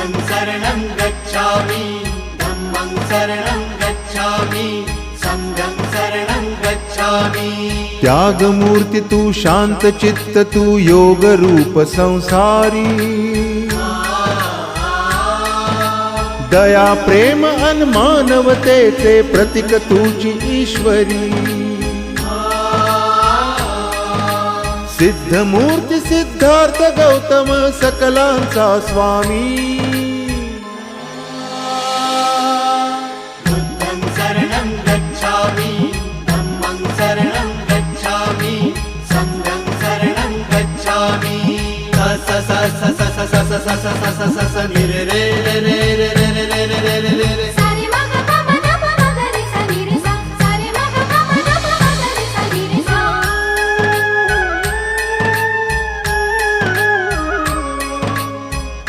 बुद्धं शरणं गच्छामि धम्मं शरणं गच्छामि संघं शरणं गच्छामि। त्याग मूर्ति तू शांत चित्त तू योग रूप संसारी दया प्रेम अन मानवतेचे प्रतीक तुझी ईश्वरी सिद्ध मूर्ति सिद्धार्थ गौतम सकलांचा स्वामी बुद्धं शरणं गच्छामि धम्मं शरणं गच्छामि संघं शरणं गच्छामि। स स स स स स स स स स स स नि रे रे रे